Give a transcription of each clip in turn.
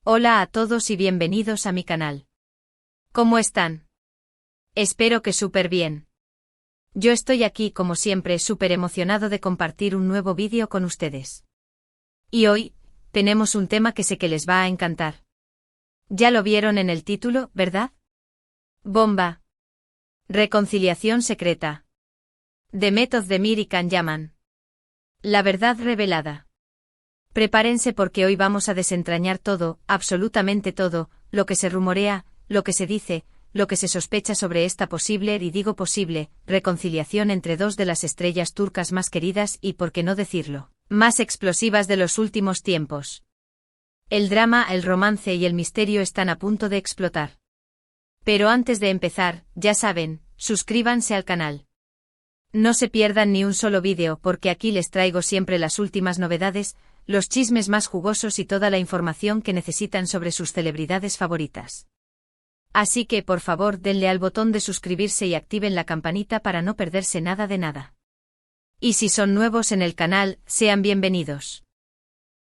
Hola a todos y bienvenidos a mi canal. ¿Cómo están? Espero que súper bien. Yo estoy aquí como siempre súper emocionado de compartir un nuevo vídeo con ustedes. Y hoy, tenemos un tema que sé que les va a encantar. Ya lo vieron en el título, ¿verdad? Bomba. Reconciliación secreta. The Myth of the Mir y Can Yaman. La verdad revelada. Prepárense porque hoy vamos a desentrañar todo, absolutamente todo, lo que se rumorea, lo que se dice, lo que se sospecha sobre esta posible, y digo posible, reconciliación entre dos de las estrellas turcas más queridas y, por qué no decirlo, más explosivas de los últimos tiempos. El drama, el romance y el misterio están a punto de explotar. Pero antes de empezar, ya saben, suscríbanse al canal. No se pierdan ni un solo vídeo porque aquí les traigo siempre las últimas novedades, los chismes más jugosos y toda la información que necesitan sobre sus celebridades favoritas. Así que por favor denle al botón de suscribirse y activen la campanita para no perderse nada de nada. Y si son nuevos en el canal, sean bienvenidos.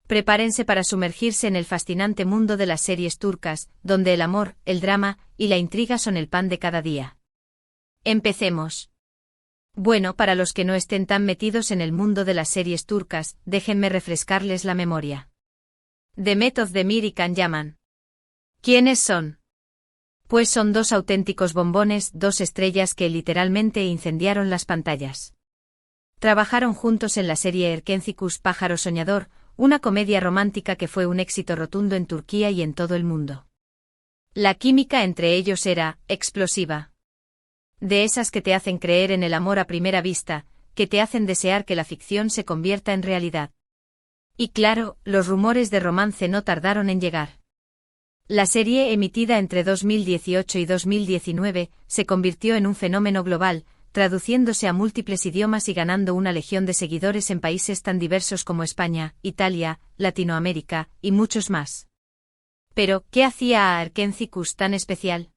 Prepárense para sumergirse en el fascinante mundo de las series turcas, donde el amor, el drama y la intriga son el pan de cada día. Empecemos. Bueno, para los que no estén tan metidos en el mundo de las series turcas, déjenme refrescarles la memoria. The Myth of the Mir y Can Yaman. ¿Quiénes son? Pues son dos auténticos bombones, dos estrellas que literalmente incendiaron las pantallas. Trabajaron juntos en la serie Erkencikus Pájaro Soñador, una comedia romántica que fue un éxito rotundo en Turquía y en todo el mundo. La química entre ellos era explosiva. De esas que te hacen creer en el amor a primera vista, que te hacen desear que la ficción se convierta en realidad. Y claro, los rumores de romance no tardaron en llegar. La serie, emitida entre 2018 y 2019, se convirtió en un fenómeno global, traduciéndose a múltiples idiomas y ganando una legión de seguidores en países tan diversos como España, Italia, Latinoamérica, y muchos más. Pero, ¿qué hacía a Erkencikus tan especial?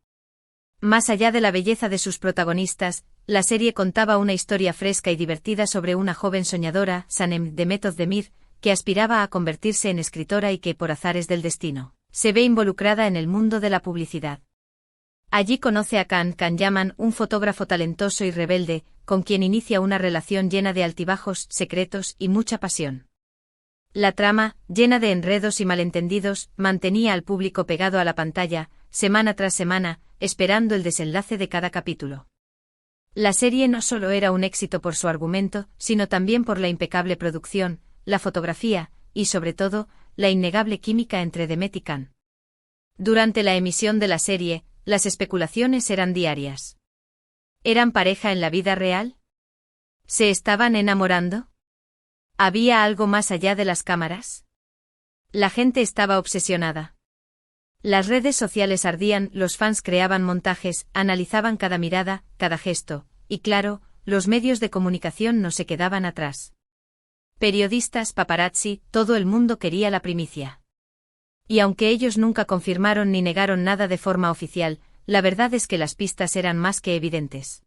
Más allá de la belleza de sus protagonistas, la serie contaba una historia fresca y divertida sobre una joven soñadora, Sanem The Myth of the Mir, que aspiraba a convertirse en escritora y que, por azares del destino, se ve involucrada en el mundo de la publicidad. Allí conoce a Can Yaman, un fotógrafo talentoso y rebelde, con quien inicia una relación llena de altibajos, secretos y mucha pasión. La trama, llena de enredos y malentendidos, mantenía al público pegado a la pantalla, semana tras semana, esperando el desenlace de cada capítulo. La serie no solo era un éxito por su argumento, sino también por la impecable producción, la fotografía, y sobre todo, la innegable química entre Demet y Can. Durante la emisión de la serie, las especulaciones eran diarias. ¿Eran pareja en la vida real? ¿Se estaban enamorando? ¿Había algo más allá de las cámaras? La gente estaba obsesionada. Las redes sociales ardían, los fans creaban montajes, analizaban cada mirada, cada gesto, y claro, los medios de comunicación no se quedaban atrás. Periodistas, paparazzi, todo el mundo quería la primicia. Y aunque ellos nunca confirmaron ni negaron nada de forma oficial, la verdad es que las pistas eran más que evidentes.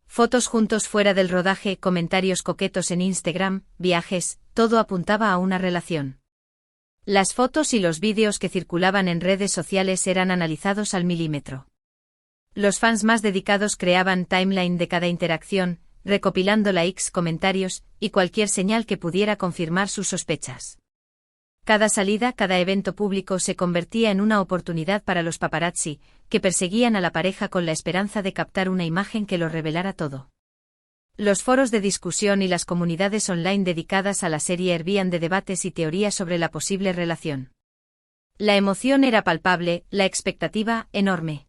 Fotos juntos fuera del rodaje, comentarios coquetos en Instagram, viajes, todo apuntaba a una relación. Las fotos y los vídeos que circulaban en redes sociales eran analizados al milímetro. Los fans más dedicados creaban timeline de cada interacción, recopilando likes, comentarios y cualquier señal que pudiera confirmar sus sospechas. Cada salida, cada evento público se convertía en una oportunidad para los paparazzi, que perseguían a la pareja con la esperanza de captar una imagen que lo revelara todo. Los foros de discusión y las comunidades online dedicadas a la serie hervían de debates y teorías sobre la posible relación. La emoción era palpable, la expectativa, enorme.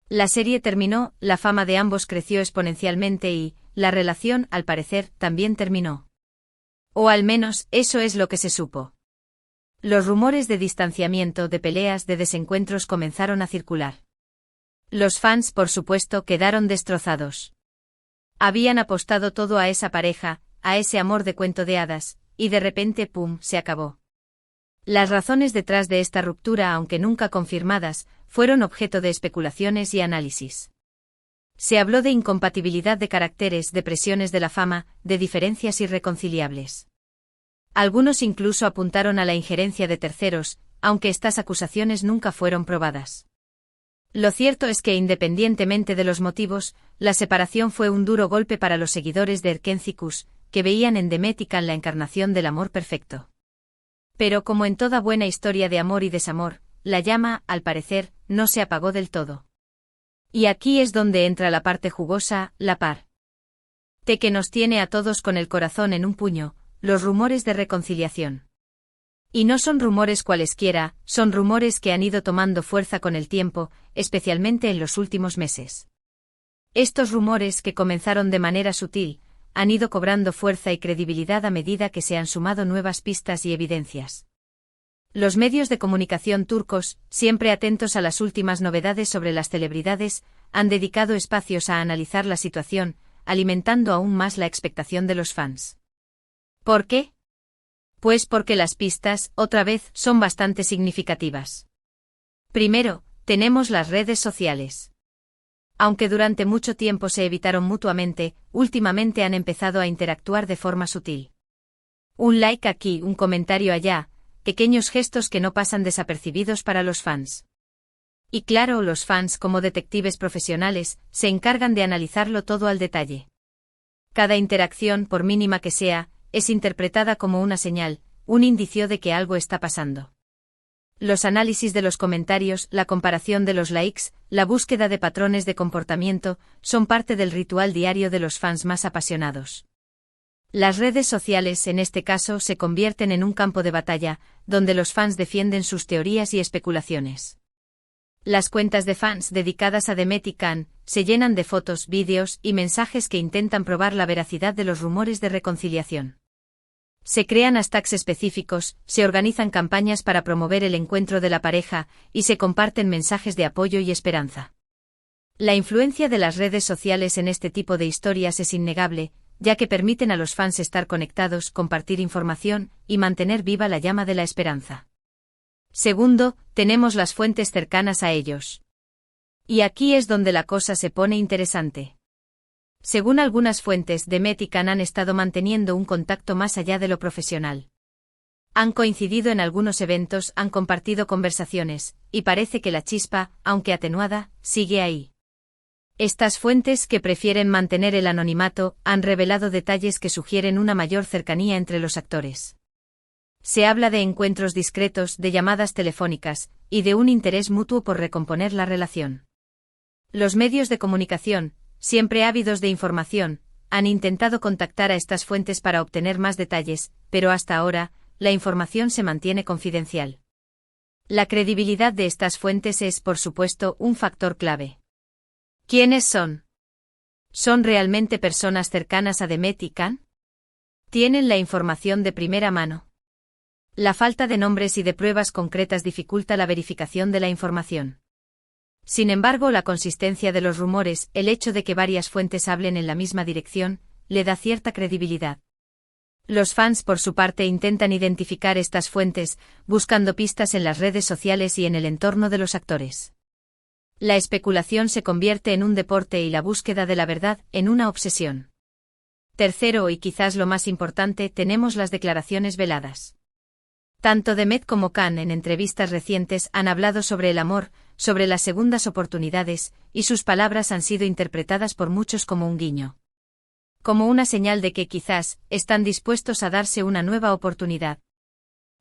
La serie terminó, la fama de ambos creció exponencialmente y, la relación, al parecer, también terminó. O al menos, eso es lo que se supo. Los rumores de distanciamiento, de peleas, de desencuentros comenzaron a circular. Los fans, por supuesto, quedaron destrozados. Habían apostado todo a esa pareja, a ese amor de cuento de hadas, y de repente, ¡pum!, se acabó. Las razones detrás de esta ruptura, aunque nunca confirmadas, fueron objeto de especulaciones y análisis. Se habló de incompatibilidad de caracteres, de presiones de la fama, de diferencias irreconciliables. Algunos incluso apuntaron a la injerencia de terceros, aunque estas acusaciones nunca fueron probadas. Lo cierto es que independientemente de los motivos, la separación fue un duro golpe para los seguidores de Erkentzikos, que veían en Demet y Can la encarnación del amor perfecto. Pero como en toda buena historia de amor y desamor, la llama, al parecer, no se apagó del todo. Y aquí es donde entra la parte jugosa, la parte que nos tiene a todos con el corazón en un puño, los rumores de reconciliación. Y no son rumores cualesquiera, son rumores que han ido tomando fuerza con el tiempo, especialmente en los últimos meses. Estos rumores, que comenzaron de manera sutil, han ido cobrando fuerza y credibilidad a medida que se han sumado nuevas pistas y evidencias. Los medios de comunicación turcos, siempre atentos a las últimas novedades sobre las celebridades, han dedicado espacios a analizar la situación, alimentando aún más la expectación de los fans. ¿Por qué? Pues porque las pistas, otra vez, son bastante significativas. Primero, tenemos las redes sociales. Aunque durante mucho tiempo se evitaron mutuamente, últimamente han empezado a interactuar de forma sutil. Un like aquí, un comentario allá, pequeños gestos que no pasan desapercibidos para los fans. Y claro, los fans, como detectives profesionales, se encargan de analizarlo todo al detalle. Cada interacción, por mínima que sea, es interpretada como una señal, un indicio de que algo está pasando. Los análisis de los comentarios, la comparación de los likes, la búsqueda de patrones de comportamiento, son parte del ritual diario de los fans más apasionados. Las redes sociales, en este caso, se convierten en un campo de batalla, donde los fans defienden sus teorías y especulaciones. Las cuentas de fans dedicadas a Demet y Can se llenan de fotos, vídeos y mensajes que intentan probar la veracidad de los rumores de reconciliación. Se crean hashtags específicos, se organizan campañas para promover el encuentro de la pareja, y se comparten mensajes de apoyo y esperanza. La influencia de las redes sociales en este tipo de historias es innegable, ya que permiten a los fans estar conectados, compartir información, y mantener viva la llama de la esperanza. Segundo, tenemos las fuentes cercanas a ellos. Y aquí es donde la cosa se pone interesante. Según algunas fuentes, Demet y Can han estado manteniendo un contacto más allá de lo profesional. Han coincidido en algunos eventos, han compartido conversaciones, y parece que la chispa, aunque atenuada, sigue ahí. Estas fuentes, que prefieren mantener el anonimato, han revelado detalles que sugieren una mayor cercanía entre los actores. Se habla de encuentros discretos, de llamadas telefónicas, y de un interés mutuo por recomponer la relación. Los medios de comunicación, siempre ávidos de información, han intentado contactar a estas fuentes para obtener más detalles, pero hasta ahora, la información se mantiene confidencial. La credibilidad de estas fuentes es, por supuesto, un factor clave. ¿Quiénes son? ¿Son realmente personas cercanas a Demet y Can? ¿Tienen la información de primera mano? La falta de nombres y de pruebas concretas dificulta la verificación de la información. Sin embargo, la consistencia de los rumores, el hecho de que varias fuentes hablen en la misma dirección, le da cierta credibilidad. Los fans, por su parte, intentan identificar estas fuentes, buscando pistas en las redes sociales y en el entorno de los actores. La especulación se convierte en un deporte y la búsqueda de la verdad en una obsesión. Tercero, y quizás lo más importante, tenemos las declaraciones veladas. Tanto Demet como Can, en entrevistas recientes, han hablado sobre el amor, sobre las segundas oportunidades, y sus palabras han sido interpretadas por muchos como un guiño. Como una señal de que quizás están dispuestos a darse una nueva oportunidad.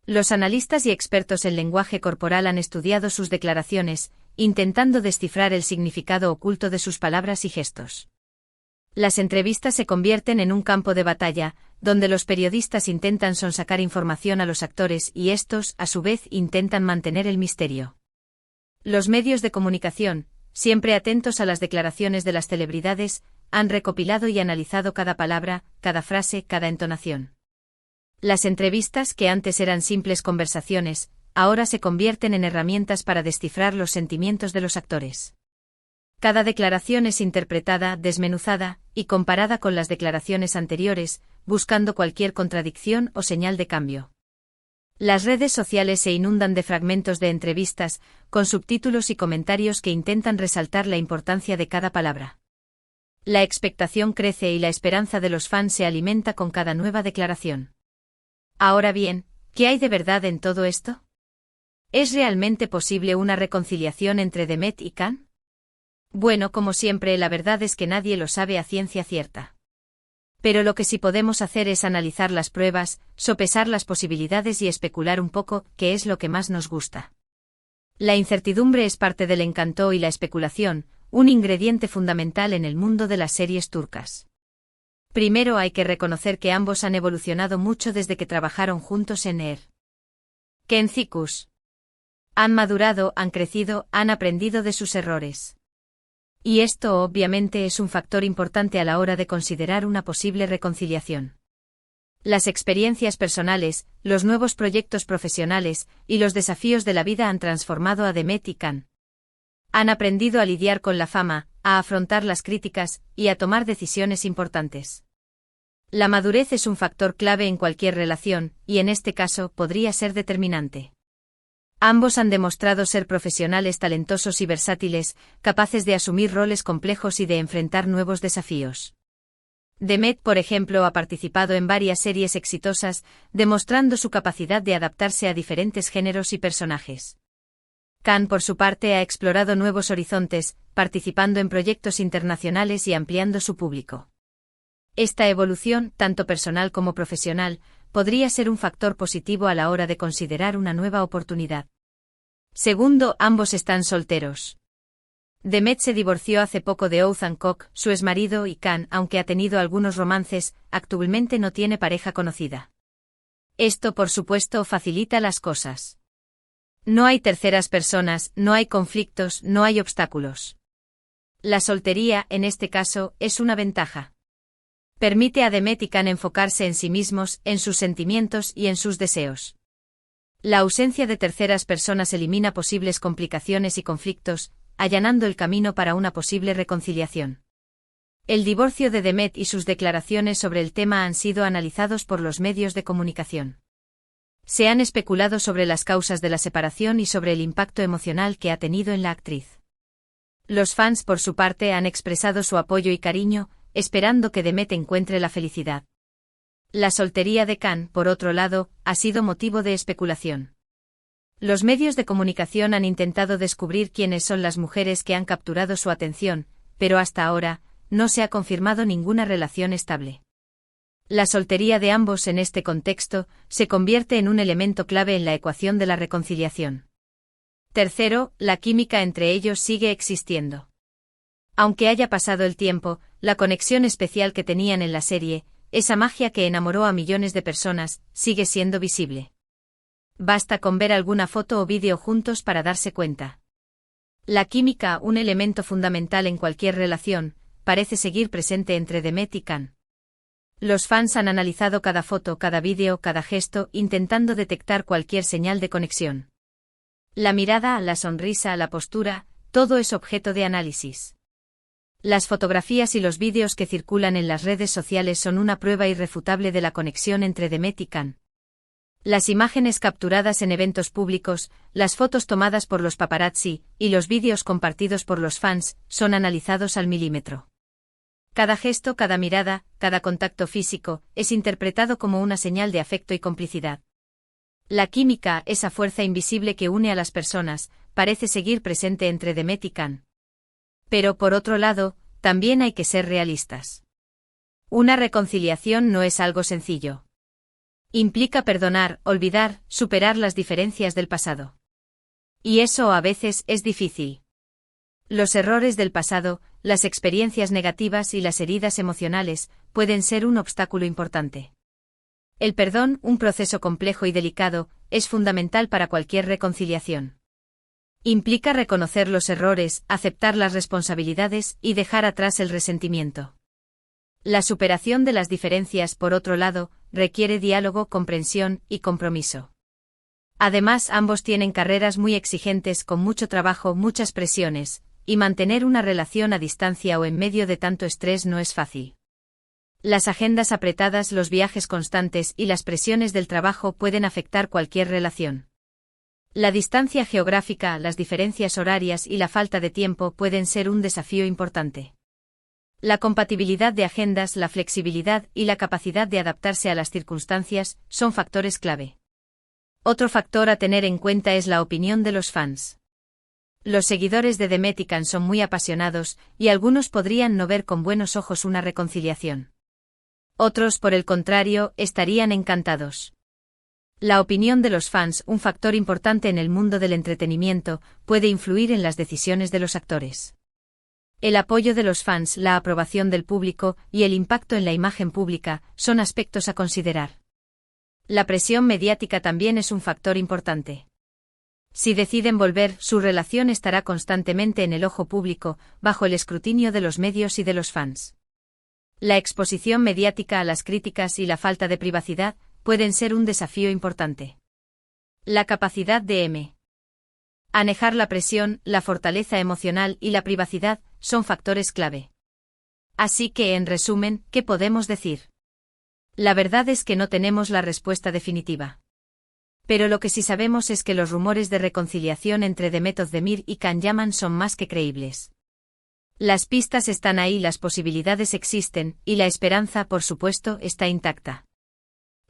Los analistas y expertos en lenguaje corporal han estudiado sus declaraciones, intentando descifrar el significado oculto de sus palabras y gestos. Las entrevistas se convierten en un campo de batalla, donde los periodistas intentan sonsacar información a los actores y estos, a su vez, intentan mantener el misterio. Los medios de comunicación, siempre atentos a las declaraciones de las celebridades, han recopilado y analizado cada palabra, cada frase, cada entonación. Las entrevistas, que antes eran simples conversaciones, ahora se convierten en herramientas para descifrar los sentimientos de los actores. Cada declaración es interpretada, desmenuzada, y comparada con las declaraciones anteriores, buscando cualquier contradicción o señal de cambio. Las redes sociales se inundan de fragmentos de entrevistas, con subtítulos y comentarios que intentan resaltar la importancia de cada palabra. La expectación crece y la esperanza de los fans se alimenta con cada nueva declaración. Ahora bien, ¿qué hay de verdad en todo esto? ¿Es realmente posible una reconciliación entre Demet y Can? Bueno, como siempre, la verdad es que nadie lo sabe a ciencia cierta. Pero lo que sí podemos hacer es analizar las pruebas, sopesar las posibilidades y especular un poco, que es lo que más nos gusta. La incertidumbre es parte del encanto y la especulación, un ingrediente fundamental en el mundo de las series turcas. Primero hay que reconocer que ambos han evolucionado mucho desde que trabajaron juntos en Kencicus. Han madurado, han crecido, han aprendido de sus errores. Y esto obviamente es un factor importante a la hora de considerar una posible reconciliación. Las experiencias personales, los nuevos proyectos profesionales y los desafíos de la vida han transformado a Demet y Can. Han aprendido a lidiar con la fama, a afrontar las críticas y a tomar decisiones importantes. La madurez es un factor clave en cualquier relación, y en este caso podría ser determinante. Ambos han demostrado ser profesionales talentosos y versátiles, capaces de asumir roles complejos y de enfrentar nuevos desafíos. Demet, por ejemplo, ha participado en varias series exitosas, demostrando su capacidad de adaptarse a diferentes géneros y personajes. Can, por su parte, ha explorado nuevos horizontes, participando en proyectos internacionales y ampliando su público. Esta evolución, tanto personal como profesional, podría ser un factor positivo a la hora de considerar una nueva oportunidad. Segundo, ambos están solteros. Demet se divorció hace poco de Oğuzhan Koç, su exmarido, y Can, aunque ha tenido algunos romances, actualmente no tiene pareja conocida. Esto, por supuesto, facilita las cosas. No hay terceras personas, no hay conflictos, no hay obstáculos. La soltería, en este caso, es una ventaja. Permite a Demet y Can enfocarse en sí mismos, en sus sentimientos y en sus deseos. La ausencia de terceras personas elimina posibles complicaciones y conflictos, allanando el camino para una posible reconciliación. El divorcio de Demet y sus declaraciones sobre el tema han sido analizados por los medios de comunicación. Se han especulado sobre las causas de la separación y sobre el impacto emocional que ha tenido en la actriz. Los fans, por su parte, han expresado su apoyo y cariño, esperando que Demet encuentre la felicidad. La soltería de Can, por otro lado, ha sido motivo de especulación. Los medios de comunicación han intentado descubrir quiénes son las mujeres que han capturado su atención, pero hasta ahora, no se ha confirmado ninguna relación estable. La soltería de ambos en este contexto se convierte en un elemento clave en la ecuación de la reconciliación. Tercero, la química entre ellos sigue existiendo. Aunque haya pasado el tiempo, la conexión especial que tenían en la serie, esa magia que enamoró a millones de personas, sigue siendo visible. Basta con ver alguna foto o vídeo juntos para darse cuenta. La química, un elemento fundamental en cualquier relación, parece seguir presente entre Demet y Can. Los fans han analizado cada foto, cada vídeo, cada gesto, intentando detectar cualquier señal de conexión. La mirada, la sonrisa, la postura, todo es objeto de análisis. Las fotografías y los vídeos que circulan en las redes sociales son una prueba irrefutable de la conexión entre Demet y Can. Las imágenes capturadas en eventos públicos, las fotos tomadas por los paparazzi, y los vídeos compartidos por los fans, son analizados al milímetro. Cada gesto, cada mirada, cada contacto físico, es interpretado como una señal de afecto y complicidad. La química, esa fuerza invisible que une a las personas, parece seguir presente entre Demet y Can. Pero por otro lado, también hay que ser realistas. Una reconciliación no es algo sencillo. Implica perdonar, olvidar, superar las diferencias del pasado. Y eso a veces es difícil. Los errores del pasado, las experiencias negativas y las heridas emocionales pueden ser un obstáculo importante. El perdón, un proceso complejo y delicado, es fundamental para cualquier reconciliación. Implica reconocer los errores, aceptar las responsabilidades y dejar atrás el resentimiento. La superación de las diferencias, por otro lado, requiere diálogo, comprensión y compromiso. Además, ambos tienen carreras muy exigentes con mucho trabajo, muchas presiones, y mantener una relación a distancia o en medio de tanto estrés no es fácil. Las agendas apretadas, los viajes constantes y las presiones del trabajo pueden afectar cualquier relación. La distancia geográfica, las diferencias horarias y la falta de tiempo pueden ser un desafío importante. La compatibilidad de agendas, la flexibilidad y la capacidad de adaptarse a las circunstancias son factores clave. Otro factor a tener en cuenta es la opinión de los fans. Los seguidores de The Metican son muy apasionados, y algunos podrían no ver con buenos ojos una reconciliación. Otros, por el contrario, estarían encantados. La opinión de los fans, un factor importante en el mundo del entretenimiento, puede influir en las decisiones de los actores. El apoyo de los fans, la aprobación del público y el impacto en la imagen pública son aspectos a considerar. La presión mediática también es un factor importante. Si deciden volver, su relación estará constantemente en el ojo público, bajo el escrutinio de los medios y de los fans. La exposición mediática a las críticas y la falta de privacidad pueden ser un desafío importante. La capacidad de manejar la presión, la fortaleza emocional y la privacidad son factores clave. Así que, en resumen, ¿qué podemos decir? La verdad es que no tenemos la respuesta definitiva. Pero lo que sí sabemos es que los rumores de reconciliación entre Demet Özdemir y Can Yaman son más que creíbles. Las pistas están ahí, las posibilidades existen, y la esperanza, por supuesto, está intacta.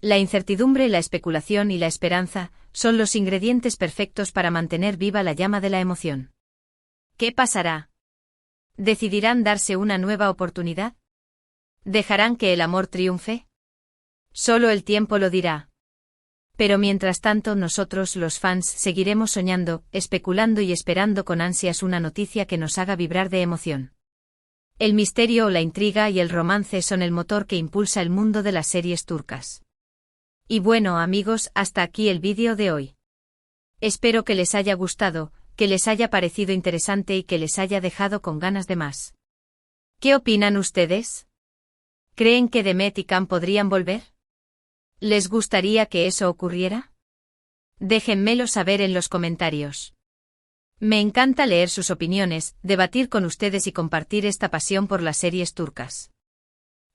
La incertidumbre, la especulación y la esperanza son los ingredientes perfectos para mantener viva la llama de la emoción. ¿Qué pasará? ¿Decidirán darse una nueva oportunidad? ¿Dejarán que el amor triunfe? Solo el tiempo lo dirá. Pero mientras tanto nosotros, los fans, seguiremos soñando, especulando y esperando con ansias una noticia que nos haga vibrar de emoción. El misterio, la intriga y el romance son el motor que impulsa el mundo de las series turcas. Y bueno, amigos, hasta aquí el vídeo de hoy. Espero que les haya gustado, que les haya parecido interesante y que les haya dejado con ganas de más. ¿Qué opinan ustedes? ¿Creen que Demet y Can podrían volver? ¿Les gustaría que eso ocurriera? Déjenmelo saber en los comentarios. Me encanta leer sus opiniones, debatir con ustedes y compartir esta pasión por las series turcas.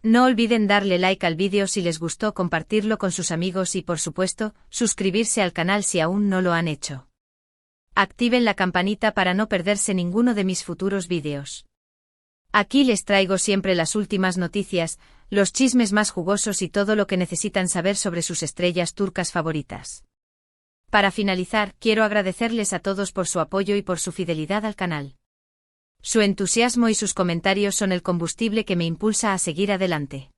No olviden darle like al vídeo si les gustó, compartirlo con sus amigos y, por supuesto, suscribirse al canal si aún no lo han hecho. Activen la campanita para no perderse ninguno de mis futuros vídeos. Aquí les traigo siempre las últimas noticias, los chismes más jugosos y todo lo que necesitan saber sobre sus estrellas turcas favoritas. Para finalizar, quiero agradecerles a todos por su apoyo y por su fidelidad al canal. Su entusiasmo y sus comentarios son el combustible que me impulsa a seguir adelante.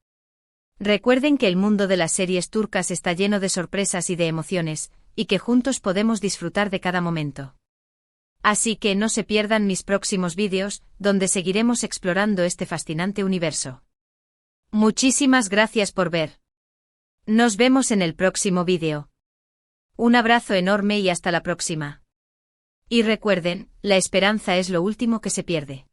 Recuerden que el mundo de las series turcas está lleno de sorpresas y de emociones, y que juntos podemos disfrutar de cada momento. Así que no se pierdan mis próximos vídeos, donde seguiremos explorando este fascinante universo. Muchísimas gracias por ver. Nos vemos en el próximo vídeo. Un abrazo enorme y hasta la próxima. Y recuerden, la esperanza es lo último que se pierde.